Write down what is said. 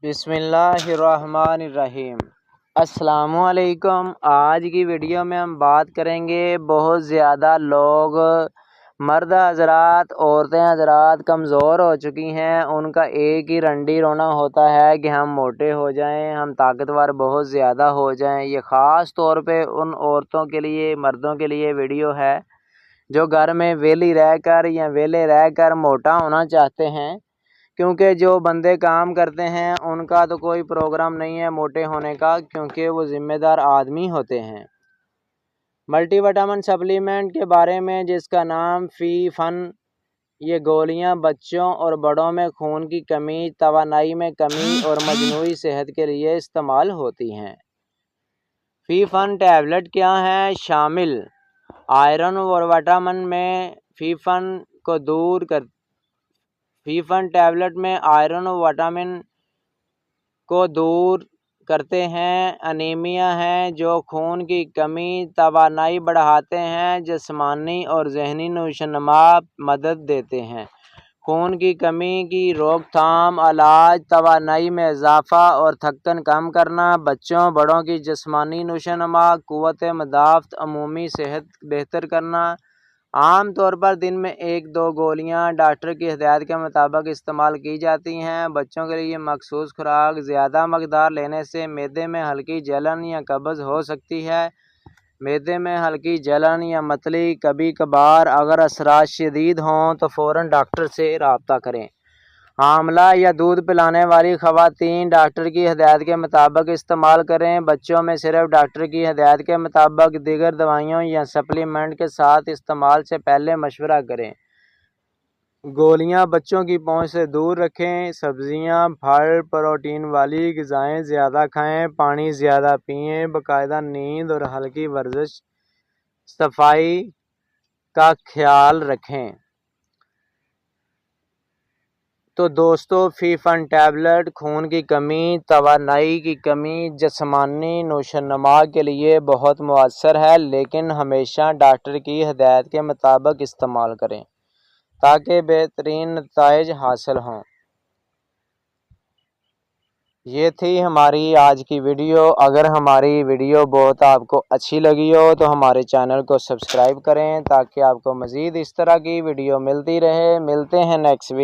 बिस्मिल्लाहिर्रहमानिर्रहीम। अस्सलामुअलैकुम। आज की वीडियो में हम बात करेंगे, बहुत ज़्यादा लोग मर्द हजरात औरतें हजरात कमज़ोर हो चुकी हैं। उनका एक ही रंडी रोना होता है कि हम मोटे हो जाएं, हम ताकतवर बहुत ज़्यादा हो जाएं। ये ख़ास तौर पे उन औरतों के लिए, मर्दों के लिए वीडियो है जो घर में वेली रहकर या वेले रहकर मोटा होना चाहते हैं। क्योंकि जो बंदे काम करते हैं उनका तो कोई प्रोग्राम नहीं है मोटे होने का, क्योंकि वो ज़िम्मेदार आदमी होते हैं। मल्टीविटामिन सप्लीमेंट के बारे में, जिसका नाम फीफन, ये गोलियां बच्चों और बड़ों में खून की कमी, तवानाई में कमी और मजमूई सेहत के लिए इस्तेमाल होती हैं। फीफन टैबलेट क्या है? शामिल आयरन और विटामिन में फीफन टैबलेट में आयरन और विटामिन को दूर करते हैं। अनीमिया है जो खून की कमी, तवानाई बढ़ाते हैं, जिस्मानी और जहनी नशोनुमा मदद देते हैं। खून की कमी की रोकथाम, इलाज, तवानाई में इजाफा और थकन कम करना, बच्चों बड़ों की जिस्मानी नशोनुमा, क़ुव्वत मदाफ़त, अमूमी सेहत बेहतर करना। आम तौर पर दिन में 1-2 गोलियां डॉक्टर की हिदायत के मुताबिक इस्तेमाल की जाती हैं। बच्चों के लिए मखसूस खुराक ज़्यादा मकदार लेने से मैदे में हल्की जलन या कब्ज़ हो सकती है। मैदे में हल्की जलन या मतली कभी कभार, अगर असरात शदीद हों तो फ़ौरन डॉक्टर से रब्ता करें। हामला या दूध पिलाने वाली ख़वातीन डॉक्टर की हिदायत के मुताबिक इस्तेमाल करें। बच्चों में सिर्फ डॉक्टर की हिदायत के मुताबिक, दीगर दवाइयों या सप्लीमेंट के साथ इस्तेमाल से पहले मशवरा करें। गोलियां बच्चों की पहुंच से दूर रखें। सब्जियां, फल, प्रोटीन वाली ग़िज़ाएँ ज़्यादा खाएं। पानी ज़्यादा पिएं। बाकायदा नींद और हल्की वर्जिश, सफाई का ख्याल रखें। तो दोस्तों, फीफन टैबलेट खून की कमी, तवानाई की कमी, जिस्मानी नशोनुमा के लिए बहुत मुअस्सर है, लेकिन हमेशा डॉक्टर की हिदायत के मुताबिक इस्तेमाल करें ताकि बेहतरीन नतीजे हासिल हों। ये थी हमारी आज की वीडियो। अगर हमारी वीडियो बहुत आपको अच्छी लगी हो तो हमारे चैनल को सब्सक्राइब करें ताकि आपको मज़ीद इस तरह की वीडियो मिलती रहे। मिलते हैं नेक्स्ट वीडियो।